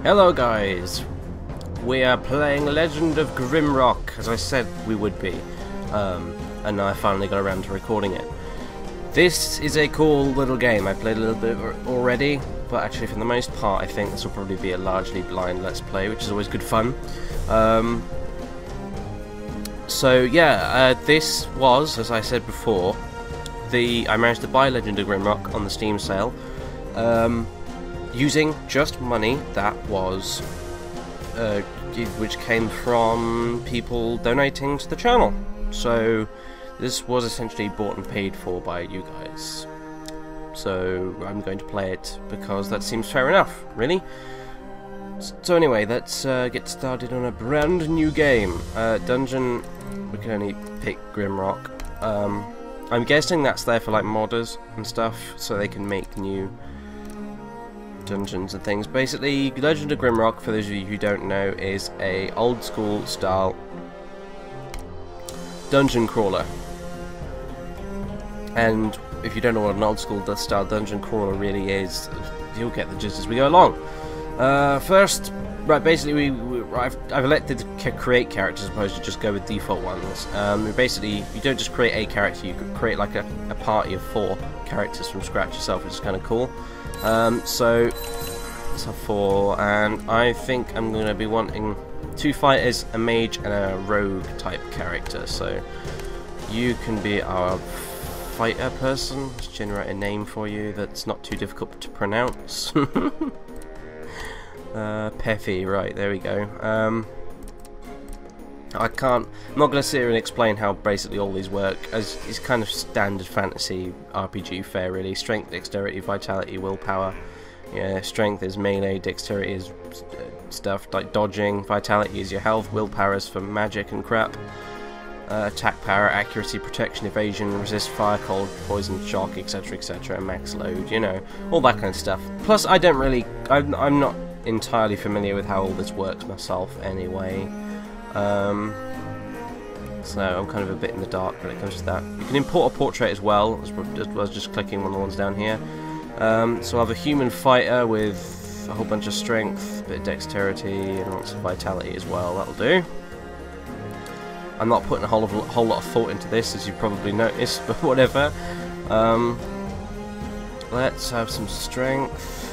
Hello guys, we are playing Legend of Grimrock, as I said we would be, and now I finally got around to recording it. This is a cool little game. I played a little bit already, but actually for the most part I think this will probably be a largely blind let's play, which is always good fun. So yeah, this was, as I said before, I managed to buy Legend of Grimrock on the Steam sale, using just money that was, which came from people donating to the channel. So this was essentially bought and paid for by you guys. So I'm going to play it because that seems fair enough, really. So anyway, let's get started on a brand new game. Dungeon, we can only pick Grimrock. I'm guessing that's there for like modders and stuff, so they can make new dungeons and things. Basically, Legend of Grimrock, for those of you who don't know, is a old school style dungeon crawler. And if you don't know what an old school style dungeon crawler really is, you'll get the gist as we go along. First, right, basically I've elected to create characters as opposed to just go with default ones. Basically, you don't just create a character, you could create like a party of 4 characters from scratch yourself, which is kind of cool. So 4, and I think I'm going to be wanting 2 fighters, a mage, and a rogue type character. So you can be our fighter person. Let's generate a name for you that's not too difficult to pronounce. Peffy, right, there we go. I'm not going to sit here and explain how basically all these work, as it's kind of standard fantasy RPG fare really. Strength, dexterity, vitality, willpower. Yeah, strength is melee, dexterity is stuff like dodging, vitality is your health, willpower is for magic and crap. Attack power, accuracy, protection, evasion, resist fire, cold, poison, shock, etc, etc, and max load, you know, all that kind of stuff. Plus, I'm not entirely familiar with how all this works myself anyway. So I'm kind of a bit in the dark when it comes to that. You can import a portrait as well as just clicking one of the ones down here. So I have a human fighter with a whole bunch of strength, a bit of dexterity, and lots of vitality as well. That'll do. I'm not putting a whole lot of thought into this, as you probably noticed, but whatever. Let's have some strength.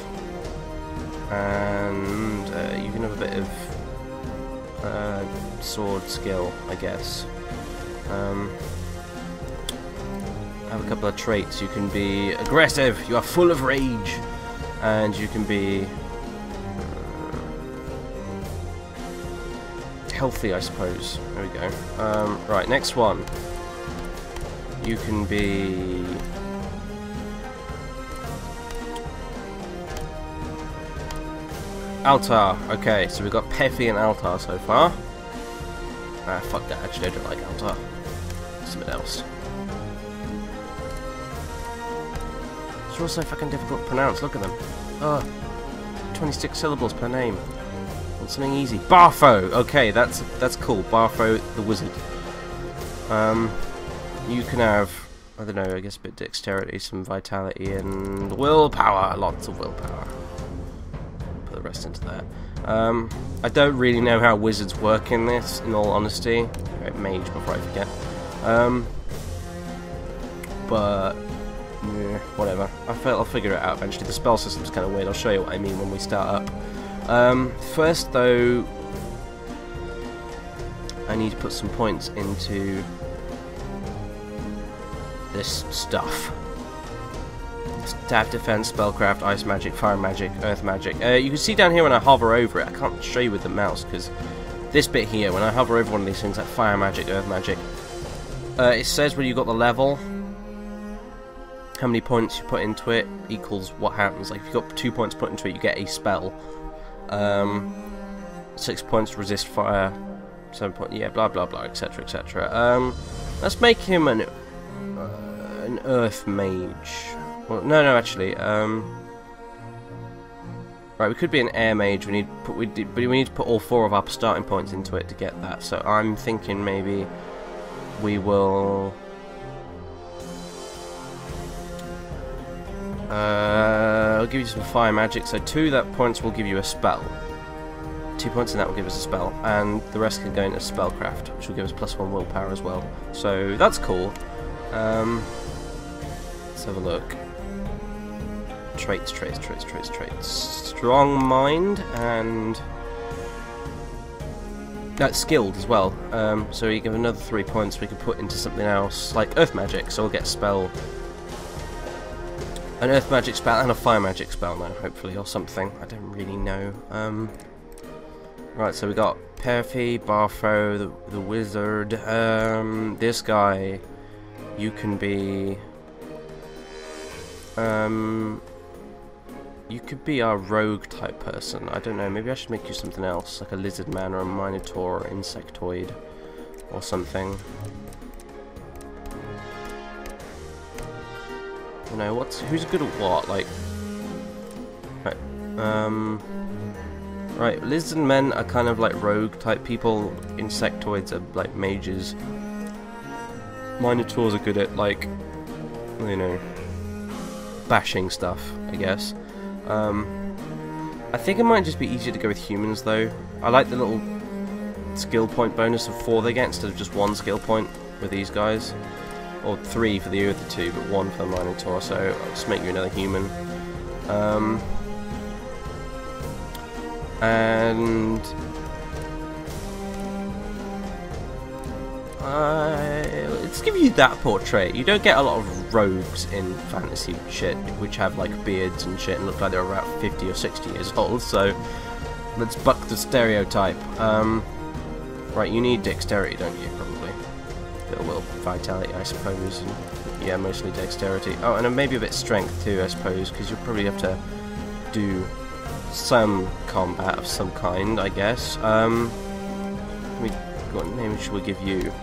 And you can have a bit of sword skill, I guess. Have a couple of traits. You can be aggressive, you are full of rage, and you can be healthy, I suppose. There we go. Right, next one. You can be Altar. Okay, so we've got Peffy and Altar so far. Ah, fuck that, actually I don't like Altar. Something else. They're all so fucking difficult to pronounce, look at them. Oh, 26 syllables per name. Want something easy. Barfo! Okay, that's cool. Barfo the wizard. You can have, I don't know, I guess a bit of dexterity, some vitality, and willpower. Lots of willpower. The rest into that. I don't really know how wizards work in this, in all honesty. Right, mage before I forget. But yeah, whatever. I'll figure it out eventually. The spell system's kind of weird. I'll show you what I mean when we start up. First though, I need to put some points into this stuff. Staff defense, spellcraft, ice magic, fire magic, earth magic. You can see down here when I hover over it, I can't show you with the mouse because this bit here, when I hover over one of these things like fire magic, earth magic, it says when you got the level, how many points you put into it equals what happens. Like if you've got 2 points put into it, you get a spell. 6 points to resist fire, 7 points, yeah, blah blah blah, etc, etc. Let's make him an earth mage. Well, no, actually, right, we could be an air mage. We need to put all 4 of our starting points into it to get that. So I'm thinking maybe we will. I'll give you some fire magic. So 2 that points will give you a spell. 2 points, and that will give us a spell, and the rest can go into spellcraft, which will give us +1 willpower as well. So that's cool. Let's have a look. Traits. Strong mind, and that's skilled as well. So you give another 3 points we could put into something else, like earth magic, so we'll get spell. An earth magic spell and a fire magic spell now, hopefully, or something. I don't really know. Right, so we got Perfy, Barfo, the wizard. This guy, you can be. You could be our rogue type person. I don't know. Maybe I should make you something else, like a lizard man or a minotaur or insectoid or something. You know, who's good at what? Like, right, lizard men are kind of like rogue type people. Insectoids are like mages. Minotaurs are good at, like, you know, bashing stuff, I guess. I think it might just be easier to go with humans though. I like the little skill point bonus of 4 they get instead of just 1 skill point with these guys. Or 3 for the other 2, but 1 for the Minotaur, so I'll just make you another human. And let's give you that portrait. You don't get a lot of rogues in fantasy shit which have like beards and shit and look like they're about 50 or 60 years old, so let's buck the stereotype. Right, you need dexterity, don't you? Probably. Bit of will, vitality, I suppose, and yeah, mostly dexterity. Oh, and maybe a bit strength too, I suppose, because you'll probably have to do some combat of some kind, I guess. What name should we give you?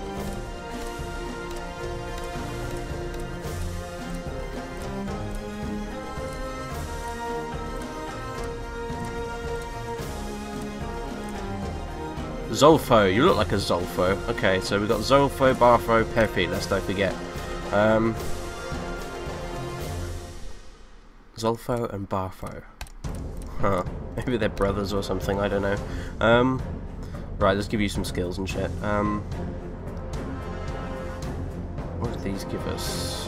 Zolfo, you look like a Zolfo. Okay, so we've got Zolfo, Barfo, Pepe, let's don't forget. Zolfo and Barfo. Huh. Maybe they're brothers or something, I don't know. Right, let's give you some skills and shit. What do these give us?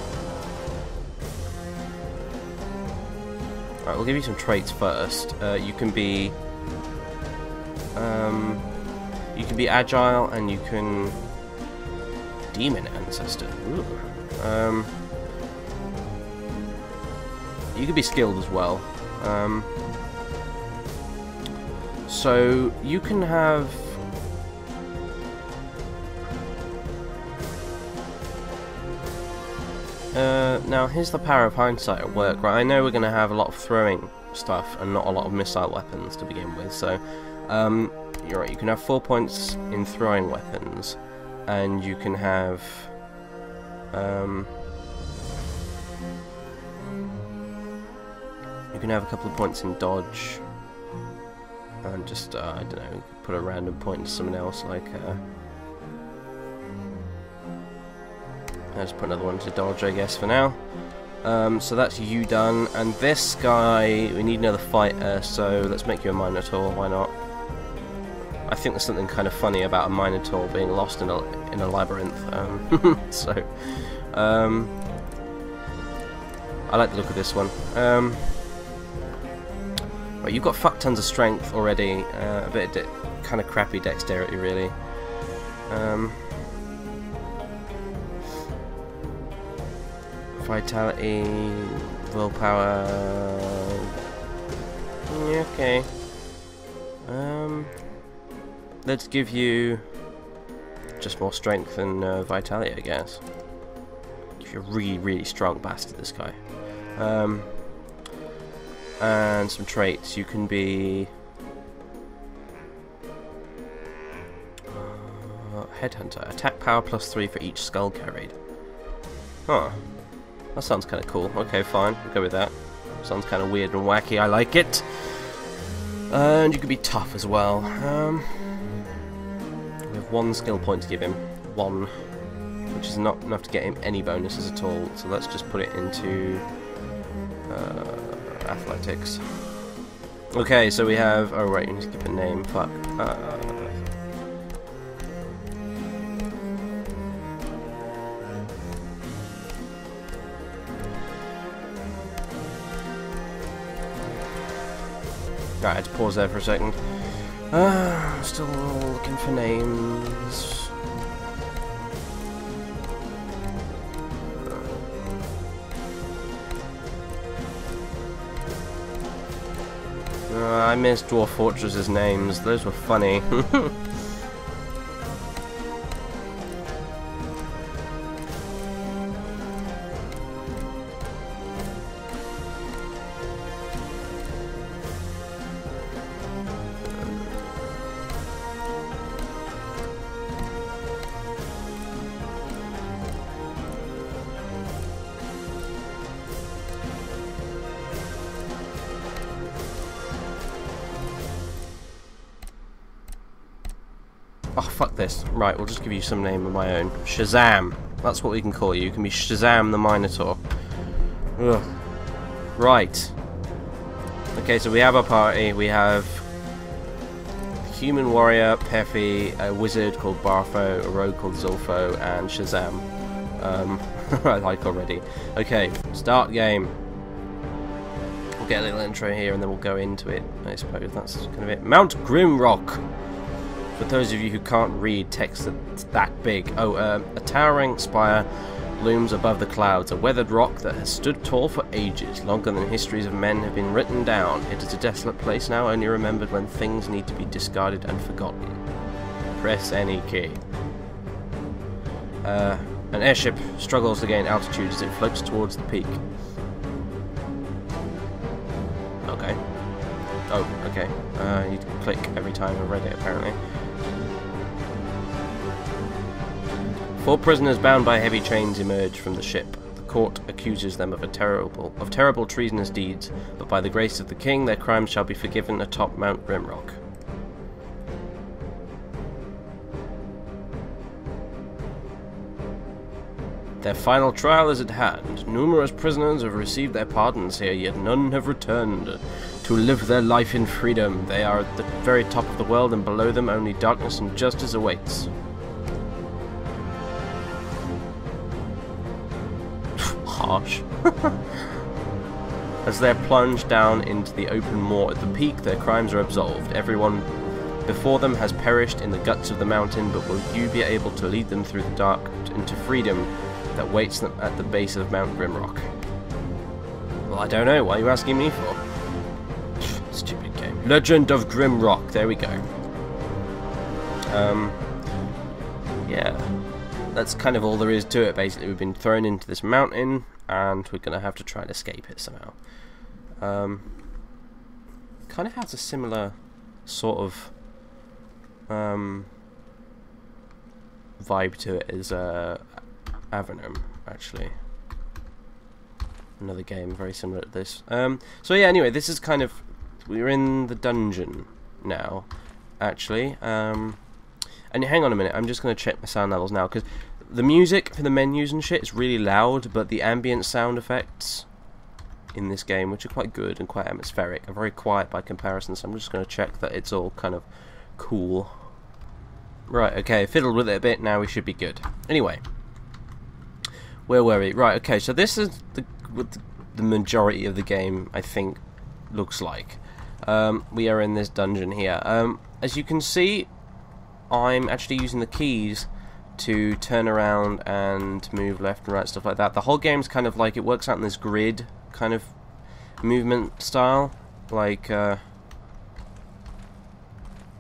Right, we'll give you some traits first. You can be agile, and you can demon ancestor. Ooh. You can be skilled as well. So you can have now here's the power of hindsight at work, right? I know we're going to have a lot of throwing stuff and not a lot of missile weapons to begin with, so you're right, you can have 4 points in throwing weapons, and you can have a couple of points in dodge, and just I don't know, put a random point into something else, like I'll just put another one to dodge, I guess, for now. So that's you done, and this guy, we need another fighter, so let's make you a Minotaur, why not? I think there's something kind of funny about a Minotaur being lost in a labyrinth, so I like the look of this one. Right, you've got fuck tons of strength already, a bit of kind of crappy dexterity really. Vitality, willpower, yeah, okay. Let's give you just more strength and vitality, I guess. Give you a really, really strong bastard, this guy. And some traits. You can be Headhunter. Attack power +3 for each skull carried. Huh. That sounds kind of cool. Okay, fine. We'll go with that. Sounds kind of weird and wacky. I like it. And you can be tough as well. We have 1 skill point to give him. 1. Which is not enough to get him any bonuses at all. So let's just put it into athletics. Okay, so we have... Oh, right, you need to give a name. Fuck. Right, I had to pause there for a second. Still looking for names. I missed Dwarf Fortress's names. Those were funny. Oh, fuck this. Right, we'll just give you some name of my own. Shazam. That's what we can call you. You can be Shazam the Minotaur. Ugh. Right. Okay, so we have our party. We have a human warrior, Peffy, a wizard called Bartho, a rogue called Zulfo, and Shazam. I like already. Okay, start game. We'll get a little intro here and then we'll go into it. I suppose that's kind of it. Mount Grimrock. For those of you who can't read text that's that big. Oh, a towering spire looms above the clouds, a weathered rock that has stood tall for ages, longer than histories of men have been written down. It is a desolate place now, only remembered when things need to be discarded and forgotten. Press any key. An airship struggles to gain altitude as it floats towards the peak. Okay. Oh, okay. You need to click every time I read it, apparently. 4 prisoners bound by heavy chains emerge from the ship. The court accuses them of terrible treasonous deeds, but by the grace of the king, their crimes shall be forgiven atop Mount Grimrock. Their final trial is at hand. Numerous prisoners have received their pardons here, yet none have returned to live their life in freedom. They are at the very top of the world, and below them only darkness and justice awaits. Harsh. As they're plunged down into the open moor at the peak, their crimes are absolved. Everyone before them has perished in the guts of the mountain, but will you be able to lead them through the dark into freedom that waits them at the base of Mount Grimrock? Well, I don't know. What are you asking me for? Stupid game. Legend of Grimrock. There we go. Yeah. That's kind of all there is to it, basically. We've been thrown into this mountain, and we're going to have to try and escape it somehow. Kind of has a similar sort of vibe to it as Avenum, actually. Another game very similar to this. So yeah, anyway, this is kind of... We're in the dungeon now, actually. And hang on a minute, I'm just going to check my sound levels now, because the music for the menus and shit is really loud, but the ambient sound effects in this game, which are quite good and quite atmospheric, are very quiet by comparison, so I'm just going to check that it's all kind of cool. Right, okay, fiddled with it a bit, now we should be good. Anyway, where were we? Right, okay, so this is what the majority of the game, I think, looks like. We are in this dungeon here. As you can see, I'm actually using the keys to turn around and move left and right, stuff like that. The whole game's kind of like, it works out in this grid kind of movement style. Like,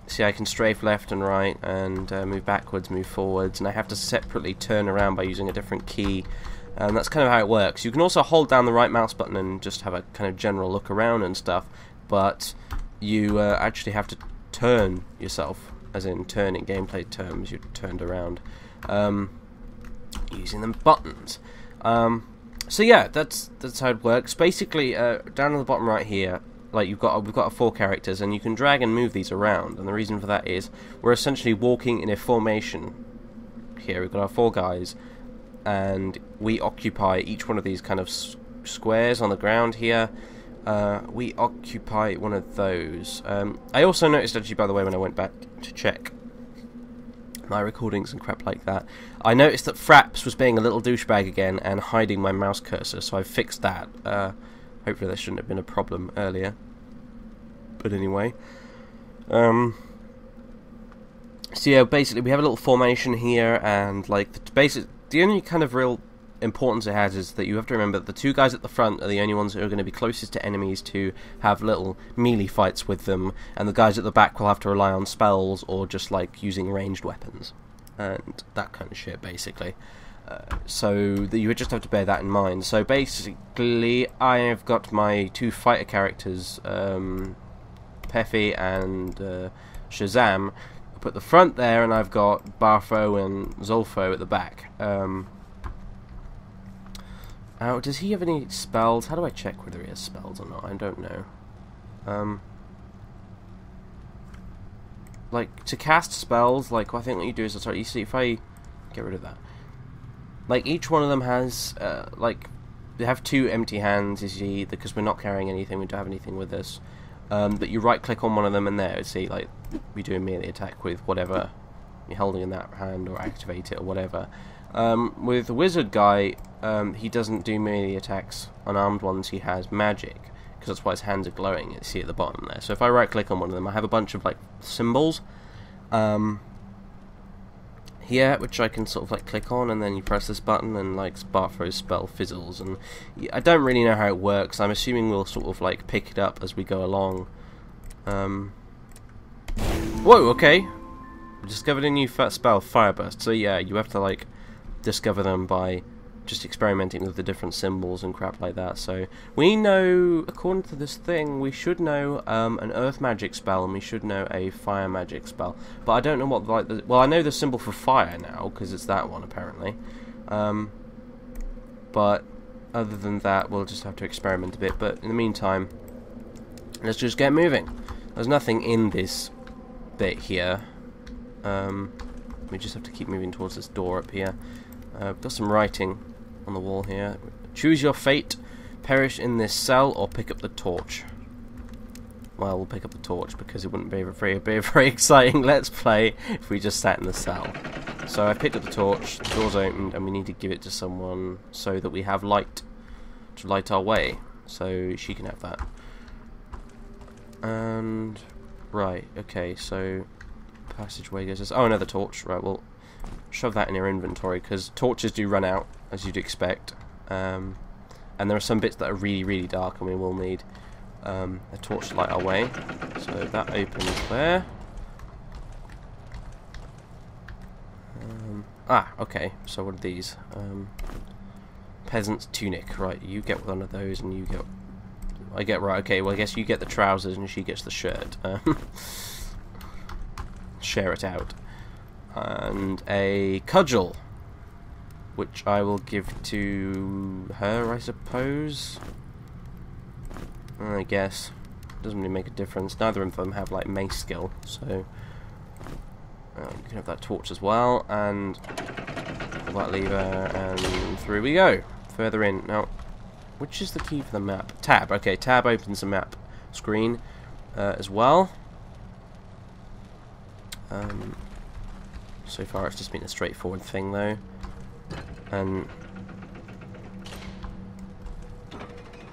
see, I can strafe left and right and move backwards, move forwards, and I have to separately turn around by using a different key. And that's kind of how it works. You can also hold down the right mouse button and just have a kind of general look around and stuff, but you actually have to turn yourself, as in turn in gameplay terms, you're turned around using them buttons. So yeah, that's how it works. Basically, down at the bottom right here, like we've got 4 characters, and you can drag and move these around. And the reason for that is we're essentially walking in a formation. Here we've got our 4 guys, and we occupy each one of these kind of squares on the ground here. we occupy one of those. I also noticed, actually, by the way, when I went back to check my recordings and crap like that, I noticed that Fraps was being a little douchebag again and hiding my mouse cursor, so I fixed that. Hopefully there shouldn't have been a problem earlier. But anyway. So yeah, basically we have a little formation here, and like the only kind of real importance it has is that you have to remember that the two guys at the front are the only ones who are going to be closest to enemies to have little melee fights with them, and the guys at the back will have to rely on spells or just like using ranged weapons and that kind of shit, basically. So you would just have to bear that in mind. So basically I've got my two fighter characters, Peffy and Shazam, I put the front there, and I've got Barfo and Zolfo at the back. Does he have any spells? How do I check whether he has spells or not? I don't know. Like, to cast spells, like, I think what you do is, sorry, you see, if I get rid of that, like, each one of them has, like, they have two empty hands, you see, because we're not carrying anything, we don't have anything with us. But you right-click on one of them, and there, see, like, we do a melee attack with whatever you're holding in that hand, or activate it, or whatever. With the wizard guy, he doesn't do melee attacks. Unarmed ones, he has magic, because that's why his hands are glowing, you see at the bottom there. So if I right-click on one of them, I have a bunch of, like, symbols here, which I can sort of, like, click on, and then you press this button, and, like, Barfo's spell fizzles, and I don't really know how it works. I'm assuming we'll sort of, like, pick it up as we go along. Whoa, okay. We discovered a new spell, Fireburst. So yeah, you have to, like, discover them by just experimenting with the different symbols and crap like that. So we know, according to this thing, we should know an earth magic spell, and we should know a fire magic spell, but I don't know what, like, well, I know the symbol for fire now because it's that one apparently, but other than that we'll just have to experiment a bit. But in the meantime, let's just get moving. There's nothing in this bit here. We just have to keep moving towards this door up here. Got some writing on the wall here. Choose your fate, perish in this cell, or pick up the torch. Well, we'll pick up the torch because it wouldn't be a very exciting let's play if we just sat in the cell. So I picked up the torch, the door's opened, and we need to give it to someone so that we have light to light our way. So she can have that. And right, okay, so passageway goes this. Oh, another torch. Right, well, shove that in your inventory because torches do run out, as you'd expect, and there are some bits that are really dark, and we will need a torch to light our way. So that opens there. Okay, so what are these? Peasant's tunic. Right, you get one of those, and you get, I get, right, okay, well I guess you get the trousers and she gets the shirt. Share it out. And a cudgel, which I will give to her, I suppose. I guess. Doesn't really make a difference. Neither of them have, like, mace skill, so you can have that torch as well, and pull that lever, and through we go. Further in. Now, which is the key for the map? Tab. Okay, tab opens the map screen as well. So far it's just been a straightforward thing though. And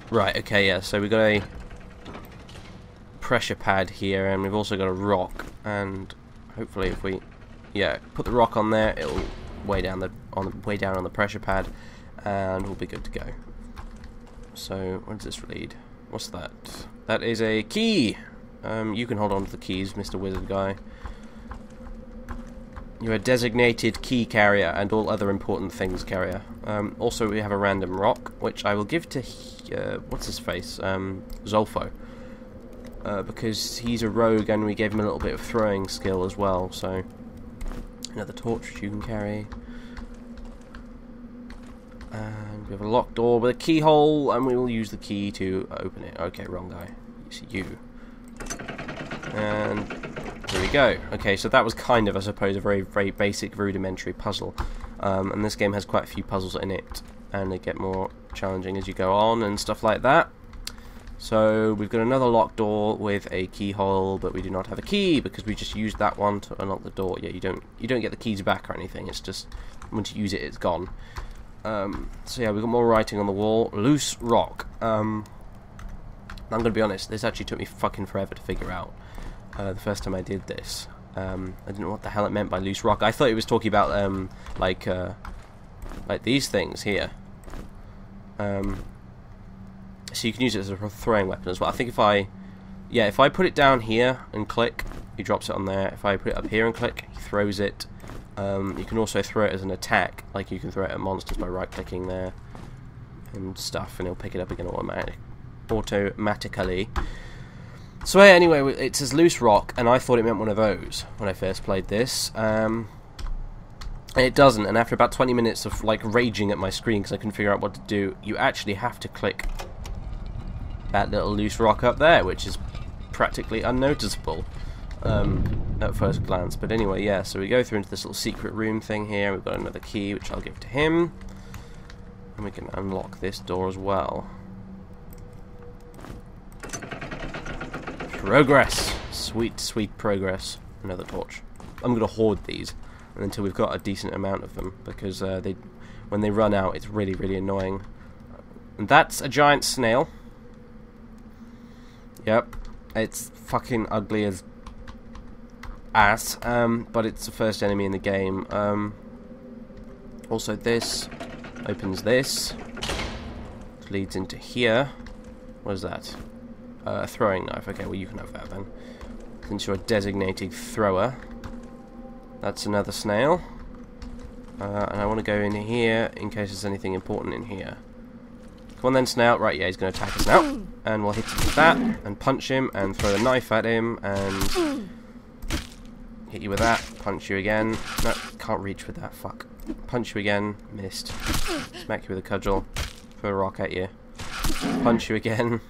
right, okay, yeah, so we've got a pressure pad here, and we've also got a rock, and hopefully if we put the rock on there, it'll way down on the pressure pad, and we'll be good to go. So what does this read? What's that? That is a key. You can hold on to the keys, Mr. Wizard Guy. You're a designated key carrier and all other important things carrier. Also, we have a random rock, which I will give to, what's his face? Zolfo. Because he's a rogue and we gave him a little bit of throwing skill as well, so. Another torch which you can carry. And we have a locked door with a keyhole, and we will use the key to open it. Okay, wrong guy. It's you. And here we go. Okay, so that was kind of, I suppose, a very basic, rudimentary puzzle. And this game has quite a few puzzles in it, and they get more challenging as you go on and stuff like that. So we've got another locked door with a keyhole, but we do not have a key because we just used that one to unlock the door. Yeah, you don't get the keys back or anything. It's just once you use it, it's gone. So yeah, we've got more writing on the wall. Loose rock. I'm gonna be honest. This actually took me fucking forever to figure out. The first time I did this, I didn't know what the hell it meant by loose rock. I thought it was talking about like these things here. So you can use it as a throwing weapon as well. I think if I put it down here and click, he drops it on there. If I put it up here and click, he throws it. You can also throw it as an attack, like you can throw it at monsters by right-clicking there and stuff, and he'll pick it up again automatically. So anyway, it says loose rock, and I thought it meant one of those when I first played this. And it doesn't, and after about 20 minutes of like raging at my screen because I couldn't figure out what to do, you actually have to click that little loose rock up there, which is practically unnoticeable at first glance. But anyway, yeah, so we go through into this little secret room thing here. We've got another key, which I'll give to him. And we can unlock this door as well. Progress! Sweet, sweet progress. Another torch. I'm going to hoard these until we've got a decent amount of them, because when they run out, it's really, really annoying. And that's a giant snail. Yep, it's fucking ugly as ass, but it's the first enemy in the game. Also this opens this, which leads into here. What is that? A throwing knife. Okay, well you can have that then, since you're a designated thrower. That's another snail. And I want to go in here in case there's anything important in here. Come on then, snail. Right, yeah, he's going to attack us now. And we'll hit him with that, and punch him, and throw a knife at him, and hit you with that, punch you again. No, can't reach with that, fuck. Punch you again, missed. Smack you with a cudgel, throw a rock at you. Punch you again.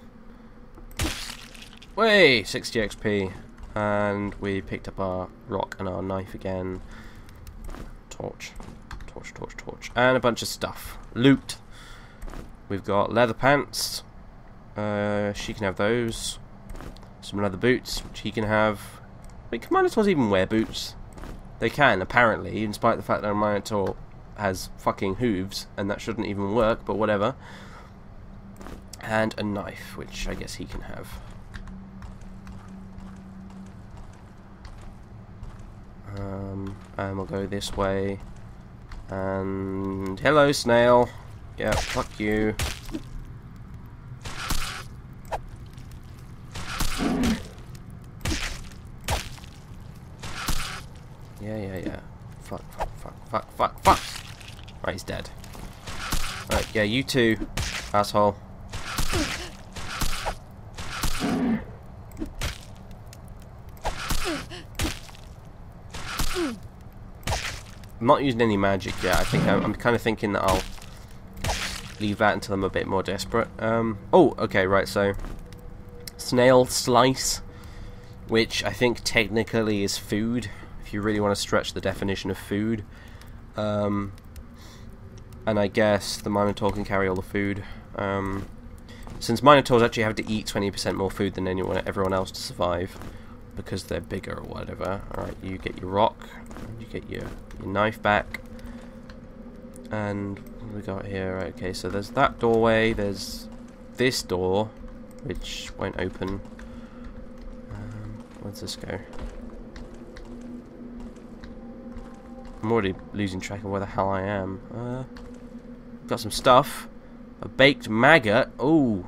Way! 60 XP. And we picked up our rock and our knife again. Torch. Torch, torch, torch. And a bunch of stuff. Loot. We've got leather pants. She can have those. Some leather boots, which he can have. Wait, can Minotaurs even wear boots? They can, apparently, in spite of the fact that a Minotaur has fucking hooves, and that shouldn't even work, but whatever. And a knife, which I guess he can have. And we'll go this way. And hello, snail. Yeah, fuck you. Yeah. Fuck. Right, he's dead. Right, yeah, you too, asshole. I'm not using any magic yet. I think I'm kind of thinking that I'll leave that until I'm a bit more desperate. Oh, okay, right, so snail slice, which I think technically is food, if you really want to stretch the definition of food. And I guess the Minotaur can carry all the food. Since Minotaurs actually have to eat 20% more food than everyone else to survive, because they're bigger or whatever. Alright, you get your rock, you get your knife back. And what do we got here? Right, okay, so there's that doorway, there's this door, which won't open. Where's this go? I'm already losing track of where the hell I am. Got some stuff. A baked maggot. Oh,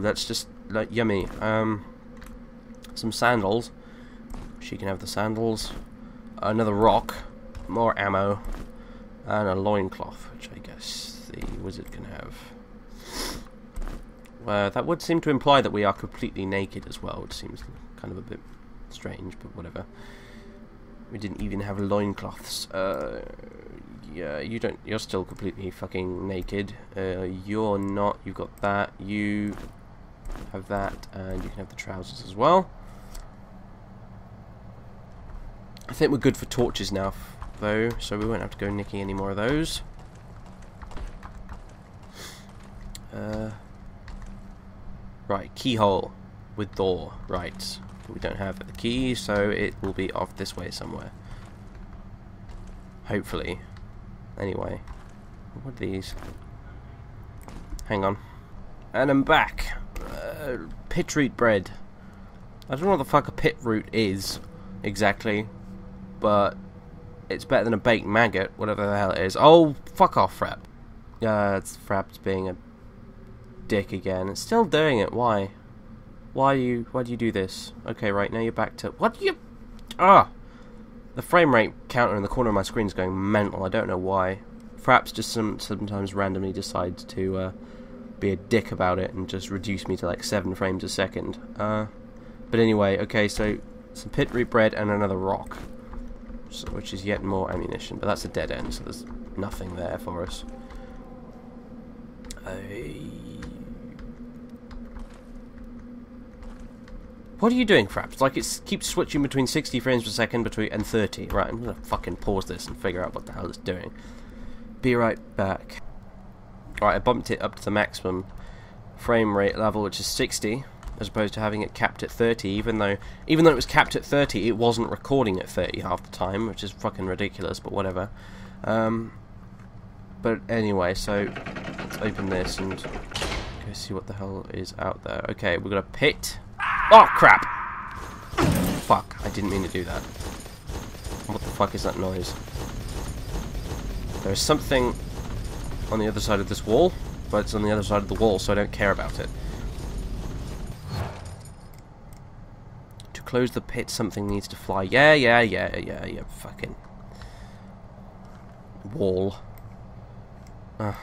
that's just like yummy. Some sandals. She can have the sandals. Another rock. More ammo. And a loincloth, which I guess the wizard can have. That would seem to imply that we are completely naked as well, which seems kind of a bit strange, but whatever. We didn't even have loincloths. Yeah, you're still completely fucking naked. You're not. You've got that. You have that, and you can have the trousers as well. I think we're good for torches now, though, so we won't have to go nicking any more of those. Right, keyhole with door. Right. We don't have the key, so it will be off this way somewhere. Hopefully. Anyway. What are these? Hang on. And I'm back. Pit root bread. I don't know what the fuck a pit root is exactly, but it's better than a baked maggot, whatever the hell it is. Oh, fuck off, Frap. It's Frap's being a dick again. It's still doing it. Why? Why do you do this? Okay, right, now you're back to... What do you... Ah! The frame rate counter in the corner of my screen is going mental. I don't know why. Fraps just sometimes randomly decides to be a dick about it and just reduce me to like 7 frames a second. But anyway, okay, so some pit root bread and another rock, so, which is yet more ammunition, but that's a dead end, so there's nothing there for us. What are you doing, Fraps? Like, it keeps switching between 60 frames per second and 30. Right, I'm gonna fucking pause this and figure out what the hell it's doing. Be right back. Alright, I bumped it up to the maximum frame rate level, which is 60, as opposed to having it capped at 30, even though it was capped at 30, it wasn't recording at 30 half the time, which is fucking ridiculous, but whatever. But anyway, so let's open this and go see what the hell is out there. Okay, we've got a pit. Oh, crap! Fuck, I didn't mean to do that. What the fuck is that noise? There's something on the other side of this wall, but it's on the other side of the wall, so I don't care about it. To close the pit, something needs to fly. Yeah, fucking wall.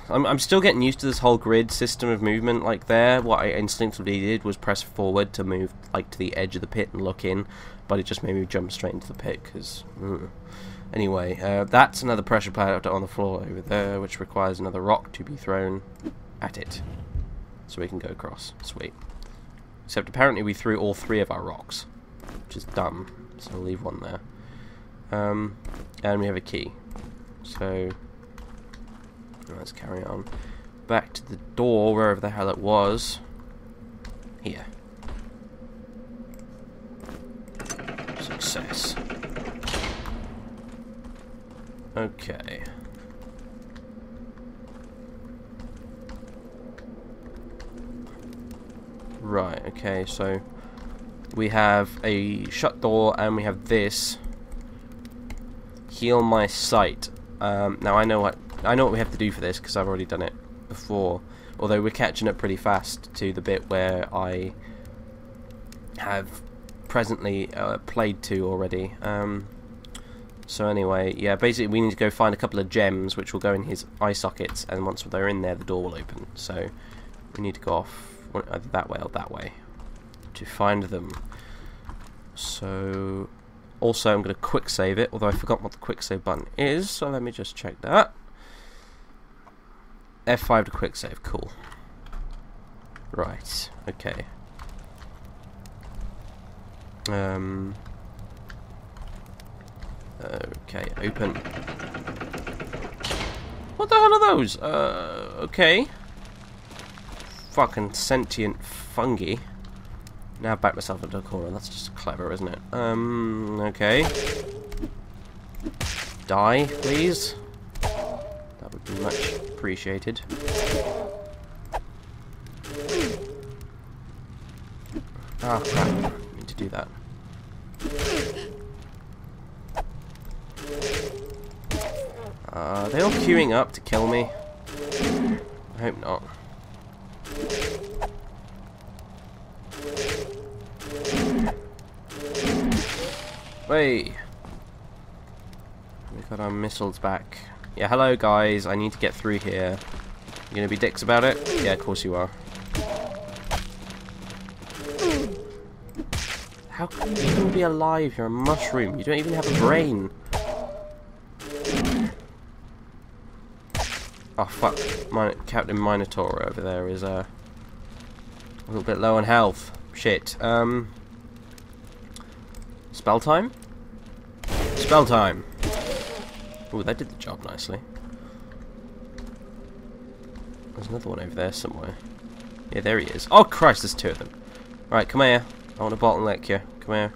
I'm still getting used to this whole grid system of movement. Like there, what I instinctively did was press forward to move like to the edge of the pit and look in, but it just made me jump straight into the pit because... Anyway, that's another pressure powder on the floor over there, which requires another rock to be thrown at it, so we can go across. Sweet. Except apparently we threw all 3 of our rocks, which is dumb, so I'll leave one there. And we have a key. So, let's carry on. Back to the door, wherever the hell it was. Here. Success. Okay. Right, okay, so we have a shut door and we have this. Heal my sight. Now I know what we have to do for this because I've already done it before. Although we're catching up pretty fast to the bit where I have presently played to already. So anyway, yeah, basically we need to go find a couple of gems which will go in his eye sockets, and once they're in there the door will open. So we need to go off either that way or that way to find them. So also I'm going to quick save it, although I forgot what the quick save button is, so let me just check that. F5 to quick save, cool. Right, okay. Okay, open. What the hell are those? Okay. Fucking sentient fungi. Now back myself into a corner. That's just clever, isn't it? Okay. Die, please. That would be much appreciated. Ah, crap. I need to do that. Are they all queuing up to kill me? I hope not. Wait. We've got our missiles back. Yeah, hello guys, I need to get through here. You gonna be dicks about it? Yeah, of course you are. How can you even be alive? You're a mushroom. You don't even have a brain. Oh fuck, Captain Minotaur over there is a little bit low on health. Shit. Spell time? Spell time! Ooh, that did the job nicely. There's another one over there somewhere. Yeah, there he is. Oh Christ, there's two of them. Right, come here. I want to bottleneck you. Come here.